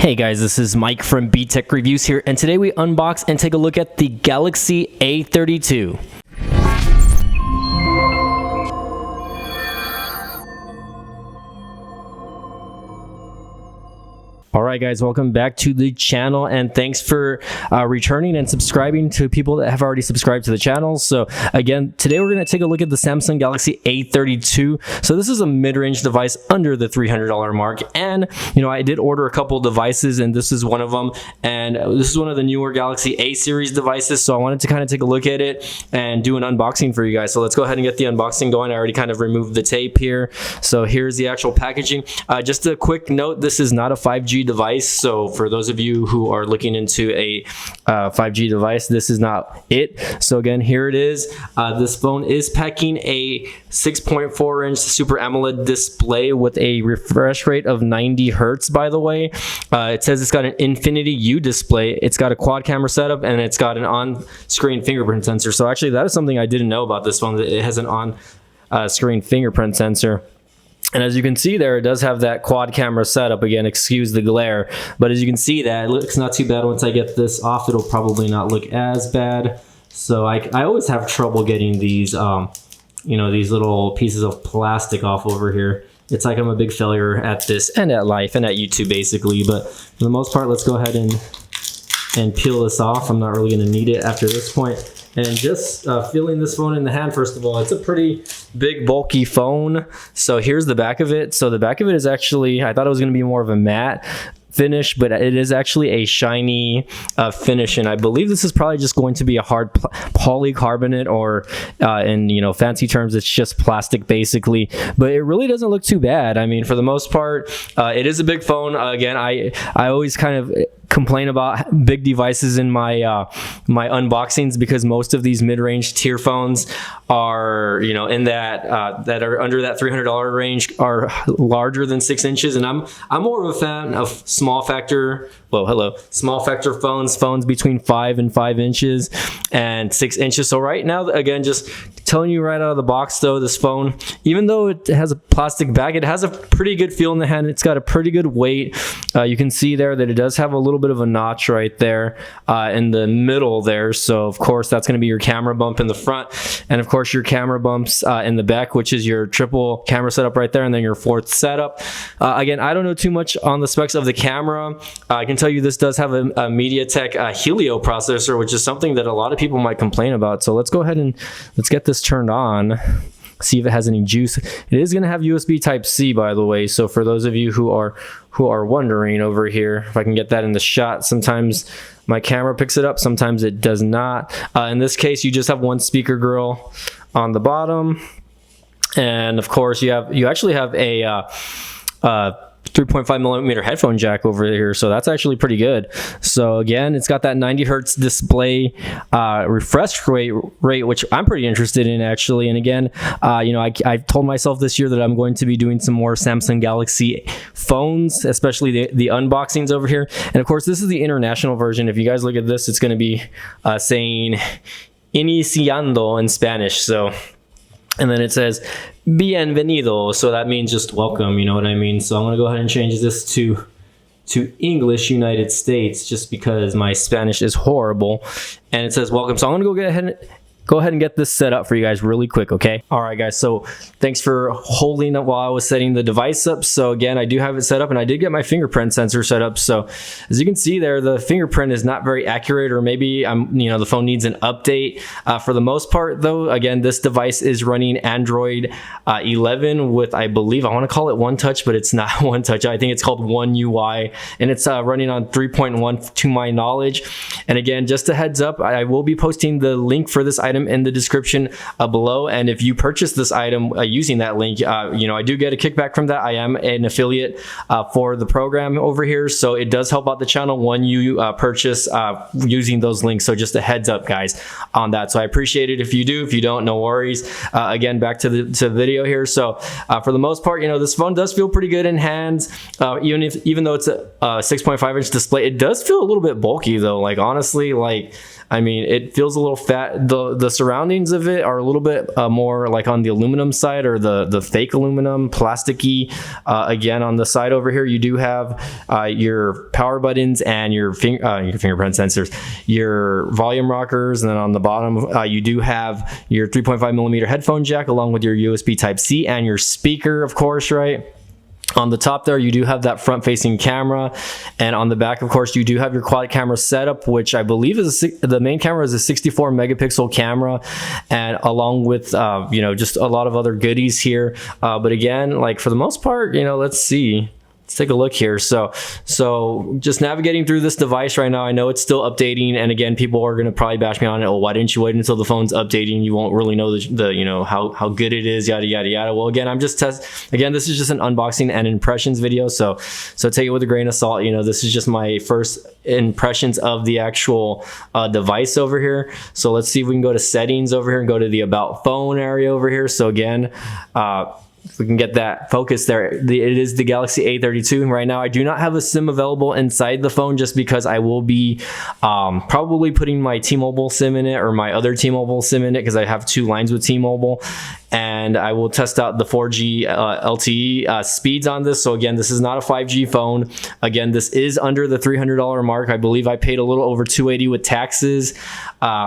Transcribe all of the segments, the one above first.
Hey guys, this is Mike from B-Tech Reviews here, and today we unbox and take a look at the Galaxy A32. Alright guys, welcome back to the channel, and thanks for returning and subscribing to people that have already subscribed to the channel. So again, today we're going to take a look at the Samsung Galaxy A32. So this is a mid-range device under the $300 mark, and you know, I did order a couple devices and this is one of them, and this is one of the newer Galaxy A series devices, so I wanted to kind of take a look at it and do an unboxing for you guys. So let's go ahead and get the unboxing going. I already kind of removed the tape here, so here's the actual packaging. Just a quick note, this is not a 5G device, so for those of you who are looking into a 5G device, this is not it. So again, here it is. This phone is packing a 6.4 inch Super AMOLED display with a refresh rate of 90 Hertz, by the way. It says it's got an Infinity U display, it's got a quad camera setup, and it's got an on-screen fingerprint sensor. So actually that is something I didn't know about this phone, that it has an on-screen fingerprint sensor. And as you can see there, it does have that quad camera setup. Again, excuse the glare, but as you can see, that it looks not too bad. Once I get this off, it'll probably not look as bad. So I always have trouble getting these, you know, these little pieces of plastic off over here. It's like I'm a big failure at this and at life and at YouTube basically. But for the most part, let's go ahead and peel this off. I'm not really going to need it after this point. And just feeling this phone in the hand, first of all, it's a pretty big, bulky phone. So here's the back of it. So the back of it is actually, I thought it was going to be more of a matte finish, but it is actually a shiny finish, and I believe this is probably just going to be a hard polycarbonate, or in, you know, fancy terms, it's just plastic basically. But it really doesn't look too bad. I mean, for the most part, it is a big phone. Again, I always kind of complain about big devices in my my unboxings, because most of these mid-range tier phones are, you know, in that that are under that $300 range, are larger than 6 inches, and I'm more of a fan of small factor phones between 5 and 5 inches and 6 inches. So right now, again, just telling you right out of the box though, this phone, even though it has a plastic back, it has a pretty good feel in the hand. It's got a pretty good weight. You can see there that it does have a little bit of a notch right there in the middle there. So of course that's going to be your camera bump in the front, and of course your camera bumps in the back, which is your triple camera setup right there, and then your fourth setup. Again, I don't know too much on the specs of the camera. I can tell you this does have a MediaTek Helio processor, which is something that a lot of people might complain about. So let's go ahead and let's get this turned on, see if it has any juice. It is going to have USB Type-C, by the way. So for those of you who are wondering over here, if I can get that in the shot, sometimes my camera picks it up, sometimes it does not. In this case, you just have one speaker grill on the bottom, and of course you actually have a 3.5 millimeter headphone jack over here, so that's actually pretty good. So again, it's got that 90 Hertz display refresh rate, which I'm pretty interested in actually. And again, you know, I've told myself this year that I'm going to be doing some more Samsung Galaxy phones, especially the unboxings over here. And of course, this is the international version. If you guys look at this, it's going to be saying iniciando in Spanish. So, and then it says bienvenido, so that means just welcome, you know what I mean? So I'm gonna go ahead and change this to English United States, just because my Spanish is horrible, and it says welcome. So I'm gonna go ahead and get this set up for you guys really quick, okay? All right, guys, so thanks for holding it while I was setting the device up. So again, I do have it set up, and I did get my fingerprint sensor set up. So as you can see there, the fingerprint is not very accurate, or maybe you know, the phone needs an update. For the most part though, again, this device is running Android 11 with, I believe, I wanna call it One Touch, but it's not One Touch. I think it's called One UI, and it's running on 3.1 to my knowledge. And again, just a heads up, I will be posting the link for this item in the description below, and if you purchase this item using that link, you know, I do get a kickback from that. I am an affiliate for the program over here, so it does help out the channel when you purchase using those links. So just a heads up, guys, on that. So I appreciate it if you do. If you don't, no worries. Again, back to the video here. So for the most part, you know, this phone does feel pretty good in hands, even though it's a 6.5 inch display. It does feel a little bit bulky though, like honestly, like I mean, it feels a little fat. The the surroundings of it are a little bit more like on the aluminum side, or the fake aluminum, plasticky. Again, on the side over here, you do have your power buttons and your fingerprint sensors, your volume rockers, and then on the bottom you do have your 3.5mm headphone jack along with your USB Type-C and your speaker, of course, right? On the top there, you do have that front-facing camera, and on the back, of course, you do have your quad camera setup, which I believe is the main camera is a 64 megapixel camera, and along with you know, just a lot of other goodies here. But again, like for the most part, you know, let's see. Let's take a look here. So just navigating through this device right now, I know it's still updating, and again, people are going to probably bash me on it. Oh, why didn't you wait until the phone's updating? You won't really know the you know, how good it is, yada yada yada. Well, again, I'm just again, this is just an unboxing and impressions video, so take it with a grain of salt. You know, this is just my first impressions of the actual device over here. So let's see if we can go to settings over here and go to the about phone area over here. So again, if we can get that focus there, it is the Galaxy A32, and right now I do not have a SIM available inside the phone, just because I will be probably putting my T-Mobile SIM in it, or my other T-Mobile SIM in it, because I have 2 lines with T-Mobile, and I will test out the 4G LTE speeds on this. So again, this is not a 5G phone. Again, this is under the $300 mark. I believe I paid a little over $280 with taxes.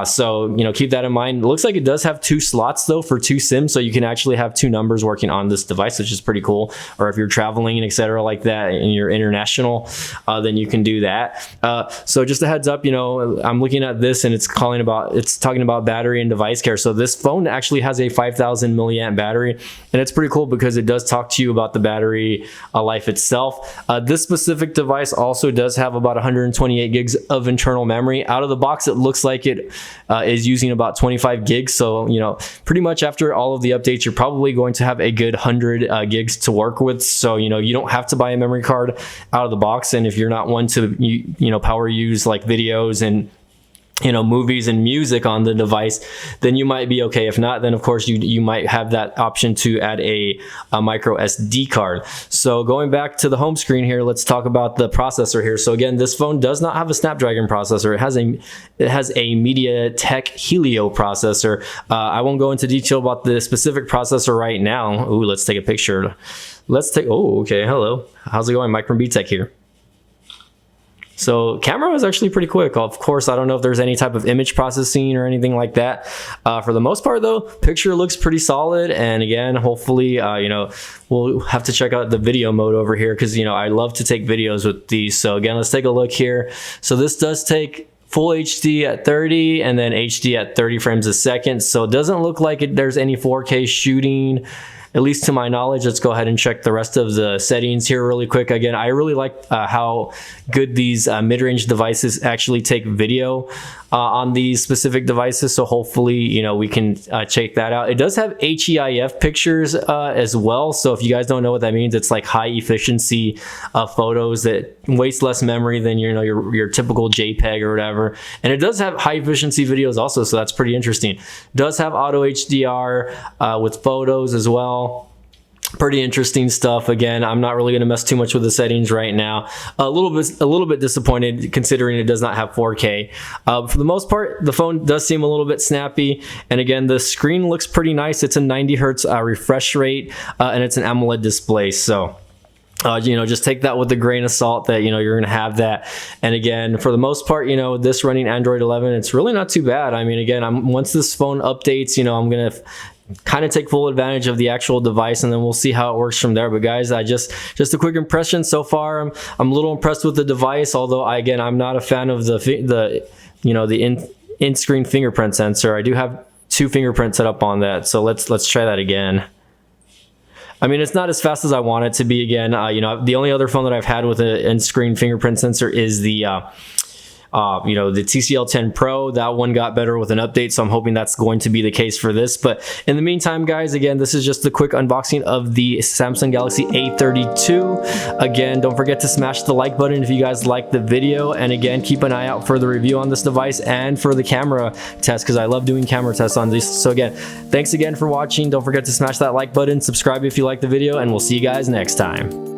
So, you know, keep that in mind. It looks like it does have 2 slots though for 2 SIMs, so you can actually have 2 numbers working on this device, which is pretty cool. Or if you're traveling and etc. like that, and you're international, then you can do that. So just a heads up, you know, I'm looking at this and it's talking about battery and device care. So this phone actually has a 5,000 milliamp battery, and it's pretty cool because it does talk to you about the battery life itself. This specific device also does have about 128 gigs of internal memory. Out of the box, it looks like it is using about 25 gigs. So, you know, pretty much after all of the updates, you're probably going to have a good 100 gigs to work with. So, you know, you don't have to buy a memory card out of the box. And if you're not one to, you know, power use like videos and, you know, movies and music on the device, then you might be okay. If not, then of course you might have that option to add a micro SD card. So going back to the home screen here, let's talk about the processor here. So again, this phone does not have a Snapdragon processor. It has a MediaTek Helio processor. I won't go into detail about the specific processor right now. Ooh, let's take a picture. Oh, okay, hello. How's it going? Mike from BTech here. So camera was actually pretty quick. Of course, I don't know if there's any type of image processing or anything like that. For the most part though, picture looks pretty solid. And again, hopefully, you know, we'll have to check out the video mode over here, because, you know, I love to take videos with these. So again, let's take a look here. So this does take full HD at 30 and then HD at 30 frames a second. So it doesn't look like there's any 4K shooting, at least to my knowledge. Let's go ahead and check the rest of the settings here really quick. Again, I really like how good these mid-range devices actually take video on these specific devices. So hopefully, you know, we can check that out. It does have HEIF pictures as well. So if you guys don't know what that means, it's like high efficiency photos that waste less memory than, you know, your typical JPEG or whatever. And it does have high efficiency videos also, so that's pretty interesting. It does have auto HDR with photos as well. Pretty interesting stuff. Again, I'm not really going to mess too much with the settings right now. A little bit disappointed considering it does not have 4K. For the most part, the phone does seem a little bit snappy. And again, the screen looks pretty nice. It's a 90 hertz refresh rate, and it's an AMOLED display. So you know, just take that with a grain of salt that, you know, you're going to have that. And again, for the most part, you know, this running Android 11, it's really not too bad. I mean, again, once this phone updates, you know, I'm going to kind of take full advantage of the actual device, and then we'll see how it works from there. But guys, just a quick impression so far. I'm a little impressed with the device, although I'm not a fan of the in-screen fingerprint sensor. I do have 2 fingerprints set up on that, so let's try that again. I mean, it's not as fast as I want it to be. Again, you know, the only other phone that I've had with an in-screen fingerprint sensor is the you know, the TCL 10 Pro. That one got better with an update, so I'm hoping that's going to be the case for this. But in the meantime, guys, again, this is just a quick unboxing of the Samsung Galaxy A32. Again, don't forget to smash the like button if you guys liked the video, and again, keep an eye out for the review on this device and for the camera test, because I love doing camera tests on these. So again, thanks again for watching. Don't forget to smash that like button, subscribe if you like the video, and we'll see you guys next time.